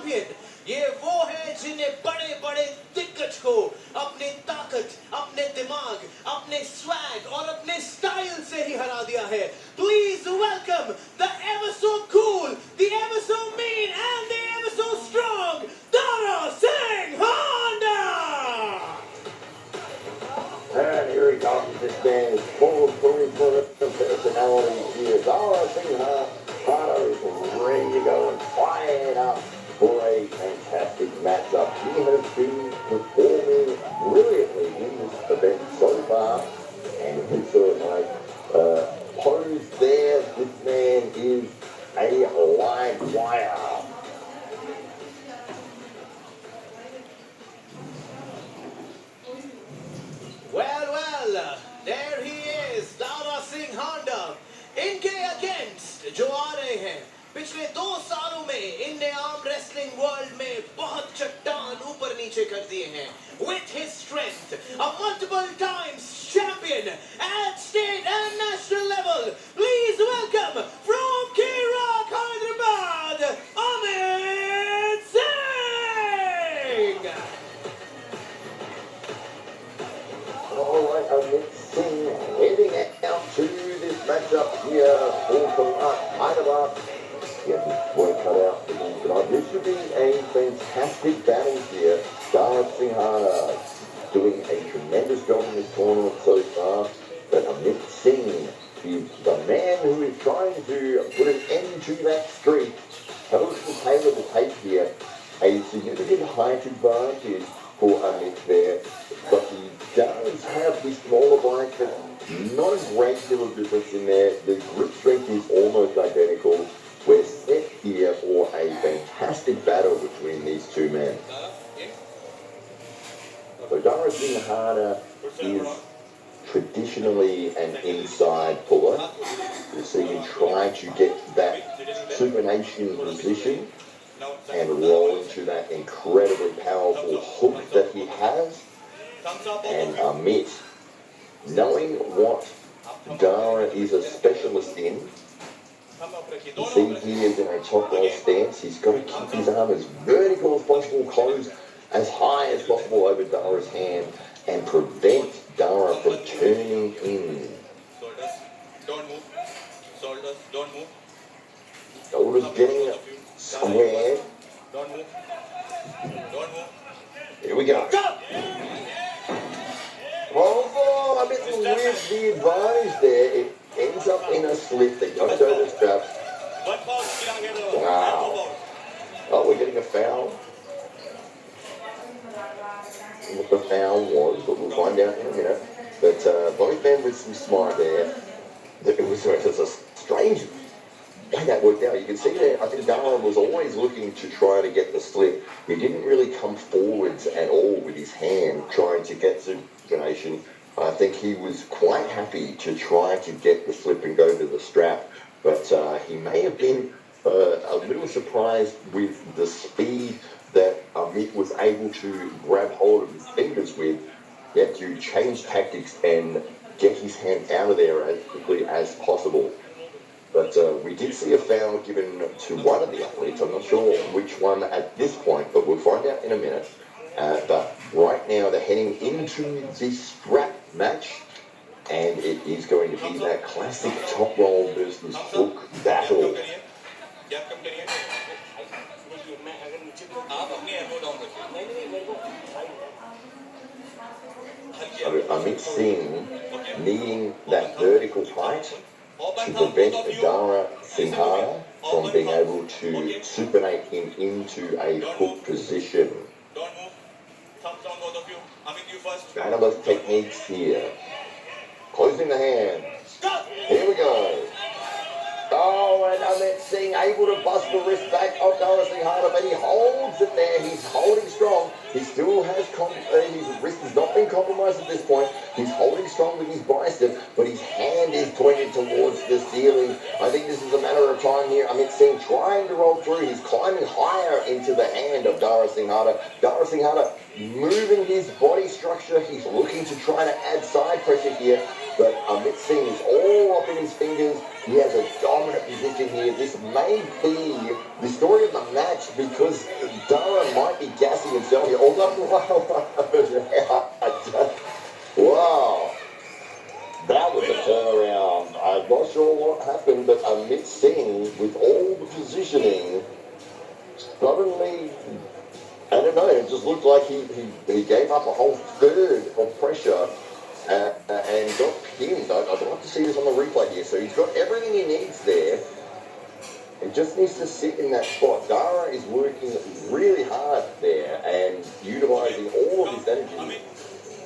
Champion, ये वो है जिन्हें बड़े बड़े दिग्गज को अपनी ताकत, अपने दिमाग, अपने स्वैग और अपने स्टाइल से ही हरा दिया है. Please welcome the ever so cool, the ever so mean and the ever so strong Dara Singh Handa. And here he comes. This man is full of personality here. Dara Singh Handa is ready to go and fired up for a fantastic matchup. He has been performing brilliantly in this event so far, and his sort of pose there. This man is a live wire. Well, there he is, Dara Singh Handa. इनके against जो आ रहे हैं, पिछले 2 सालों में इनने arm wrestling world में बहुत चट्टान ऊपर नीचे कर दिए हैं. With his strength, a multiple times champion at state and national level. Please welcome from Kirak, Hyderabad, Amit Singh. All right, Amit Singh heading out to this matchup here for Hyderabad. Getting his work cut out for him tonight. This should be a fantastic battle here. Dara Singh Handa doing a tremendous job in this tournament so far. But Amit Singh is the man who is trying to put an end to that streak. Have a look at the table of the tape here. A significant height advantage for Amit there. But he does have the smaller bike, but not a great deal of difference in there. The grip strength is almost identical. We're set here for a fantastic battle between these two men. So Dara Singh Handa is traditionally an inside puller. You see him try to get that supination position and roll into that incredibly powerful hook that he has. And Amit, knowing what Dara is a specialist in, you see he is in a top roll stance. He's got to keep his arm as vertical as possible, close as high as possible over Dara's hand, and prevent Dara from turning in. Don't move. Shoulders, don't move. Shoulders getting squared. Don't move. Don't move. Here we go. Oh, a bit with the advantage there. It ends up in a slip. They don't go to the strap. Wow. Oh, we're getting a foul. What the foul was, but we'll find out in a minute. But both men with some smart there. It was a strange way that worked out. You can see there, I think Dara was always looking to try to get the slip. He didn't really come forwards at all with his hand trying to get supination. I think he was quite happy to try to get the slip and go to the strap. But he may have been a little surprised with the speed that Amit was able to grab hold of his fingers with. He had to change tactics and get his hand out of there as quickly as possible. But we did see a foul given to one of the athletes. I'm not sure which one at this point, but we'll find out in a minute. But right now they're heading into the strap match, and it is going to be that classic top roll versus hook battle. So Amit Singh needing that vertical height to prevent Dara Singh Handa from being able to supinate him into a hook position. Don't move. Thumbs down, both of you. Amit, you first. Analyst techniques here. Closing the hand. Here we go. Oh, and Amit Singh able to bust the wrist back of Dara Singh Handa, but he holds it there. He's holding strong. He still has his wrist has not been compromised at this point. He's holding strong with his bicep, but his hand is pointed towards the ceiling. I think this is a matter of time here. Amit Singh trying to roll through. He's climbing higher into the hand of Dara Singh Handa. Dara Singh Handa moving his body structure. He's looking to try to add side pressure here. But Amit Singh is all up in his fingers. He has a dominant position here. This may be the story of the match because Dara might be gassing himself here. Although, wow, that was a turnaround. I'm not sure what happened, but Amit Singh, with all the positioning, suddenly, I don't know, it just looked like he gave up a whole third of pressure and got pinned. I'd like to see this on the replay here. So he's got everything he needs there. He just needs to sit in that spot. Dara is working really hard there and utilising all of his energy.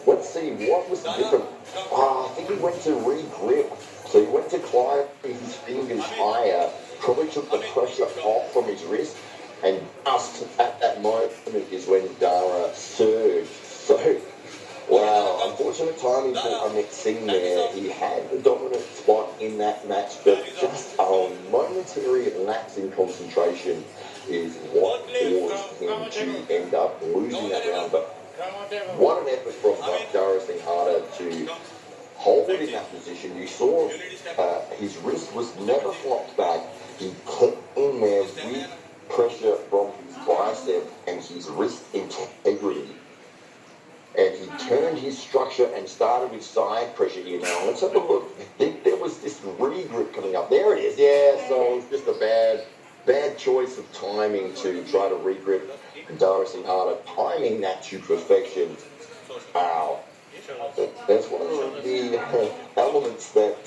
Let's see, what was the difference? I think he went to re-grip. So he went to climb his fingers higher, probably took the pressure off from his wrist, and just at that moment is when Dara surged. So, wow, unfortunate timing for Amit Singh there. He had the dominant spot in that match, but just a momentary lapse in concentration is what caused him to end up losing that round. But what an effort from Dara Singh to hold it in that position. You saw his wrist was never flopped back. He kept in there with pressure from his bicep and his wrist integrity. And he turned his structure and started with side pressure here. Now, let's have a look. I think there was this re-grip coming up. There it is. Yeah, so it's just a bad choice of timing to try to re-grip Dara Singh timing that to perfection. Wow. That's one of the elements that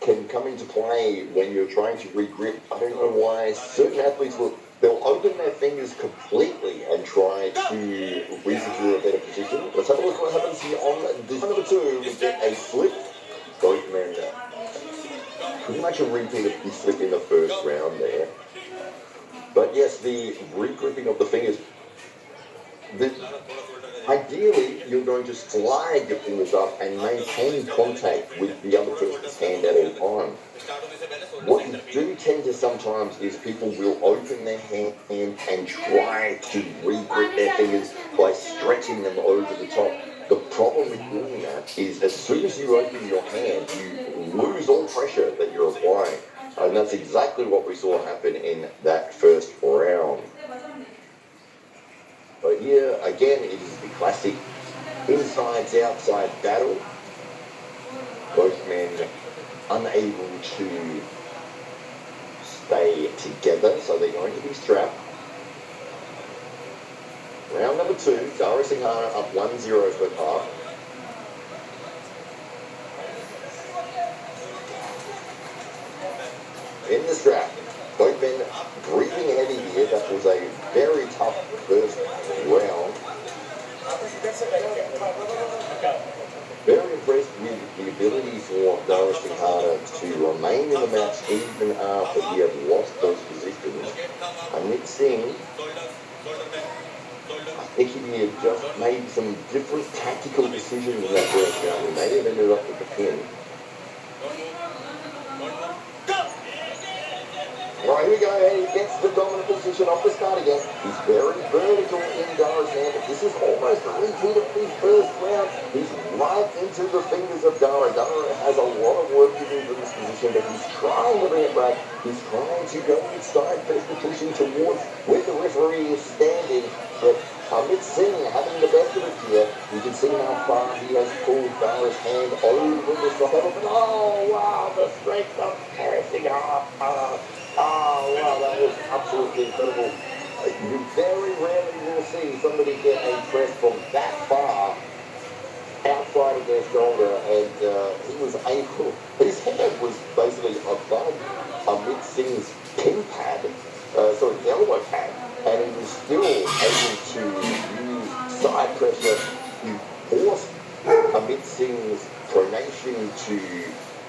can come into play when you're trying to re-grip. I don't know why certain athletes they'll open their fingers completely and try to re-secure a better position. Let's have a look what happens here on this number 2. We get a slip. Both men pretty much a repeat of the slip in the first round there. But yes, the re-gripping of the fingers. Ideally, you're going to slide your fingers up and maintain contact with the other person's hand at all times. What you do tend to sometimes is people will open their hand and try to re-grip their fingers by stretching them over the top. The problem with doing that is as soon as you open your hand, you lose all pressure that you're applying. And that's exactly what we saw happen in that first round. But here, again, it is the classic insides-outside battle. Both men unable to stay together, so they're going to be strapped. Round number 2, Dara Singh up 1-0 for half. In the strap, both men breathing heavy here. That was a very tough first round. Very impressed with the ability for Dara Singh to remain in the match even after he had lost those positions. Amit Singh, I think he had just made some different tactical decisions in that first round. He may have ended up with the pin. Right, here we go, and he gets the dominant position off the start again. He's very vertical in Dara's hand, but this is almost a repeat of his first round. He's right into the fingers of Dara. Dara has a lot of work to do in this position, but he's trying to bring it back. He's trying to go inside, pressure pushing towards where the referee is standing. But Amit Singh having the best of it here. You can see how far he has pulled Dara's hand over the side. Oh, wow, the strength of Dara Singh. Oh, wow, that was absolutely incredible. You very rarely will see somebody get a press from that far outside of their shoulder, and he was able, his hand was basically above Amit Singh's pin pad, sorry, the elbow pad, and he was still able to use side pressure to force Amit Singh's pronation to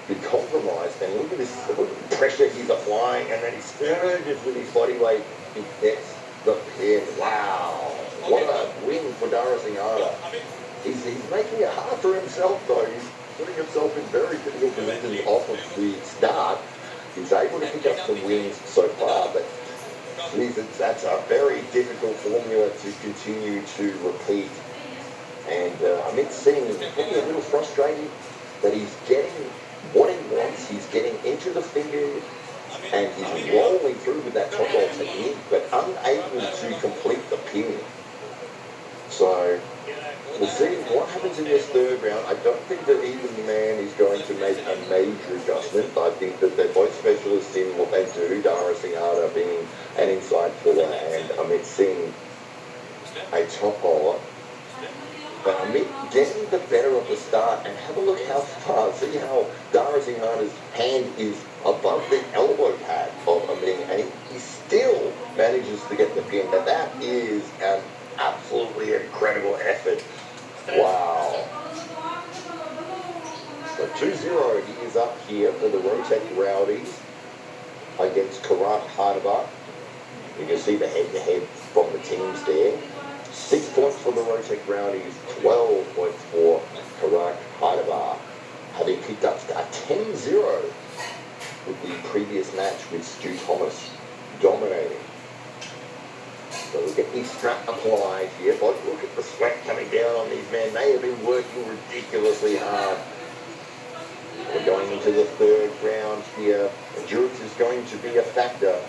be compromised. And look at this, look at the pressure he's applying, and then he surges with his body weight. He gets the pin. Wow, what a win for Dara Singh. He's making it hard for himself though. He's putting himself in very difficult positions off of the start. He's able to pick up some wins so far, but that's a very difficult formula to continue to repeat. And Amit Singh is probably a little frustrated that he's getting what he wants. He's getting into the fingers and he's rolling through with that top roll technique, but unable to complete the pin. So we'll see what happens in this third round. I don't think that even man is going to make a major adjustment. I think that they're both specialists in what they do. Dara Singh being an inside puller and Amit Singh a top roller. But Amit getting the better of the start, and have a look how far. See how Dara Singh hand is above the elbow pad of Amit, and he still manages to get the pin. Now that is an absolutely incredible effort. Wow. So 2-0 he is up here for the Rotec Rowdies against Karak Hardaba. You can see the head-to-head from the teams there. 6 points for the Rotec Rowdies, 12 points for Karak Hardaba, having picked up a 10-0 with the previous match with Stu Thomas dominating. So we get the strap applied here, but look at the sweat coming down on these men. They have been working ridiculously hard. We're going into the third round here. Endurance is going to be a factor.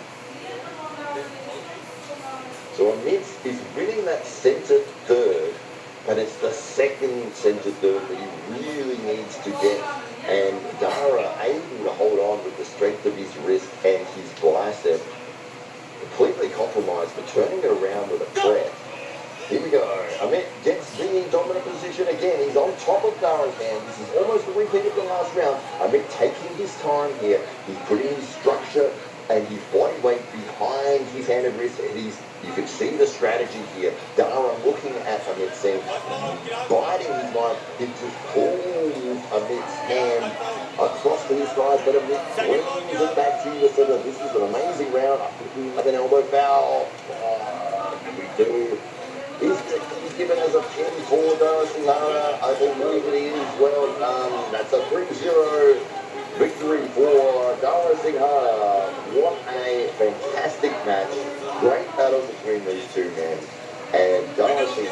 So Amit is winning that centre third, but it's the second centre third that he really needs to get. And Dara able to hold on with the strength of his wrist and his bicep. Completely compromised, but turning it around with a threat. Here we go. Amit gets the dominant position again. He's on top of Dara's hand. This is almost a repeat of the last round. Amit taking his time here. He's putting his structure and his body weight behind his hand and wrist. And you can see the strategy here. Dara looking at Amit Singh, biting his knife. He just pulls Amit's hand across to his side, but Amit brings it back to the center. This is an amazing round. I think we have an elbow foul. We do. He's given us a pin for Dara Singh. I believe it is. Well done. That's a 3-0 victory for Dara Singh. What a fantastic match. Great battle between these two men. And Dara Singh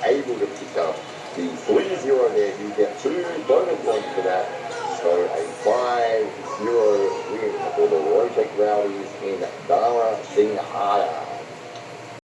able to pick up the 3-0 there. You get 2 bonus points for that. So a 5-0 win for the Rotec Rowdies in Dara Singh.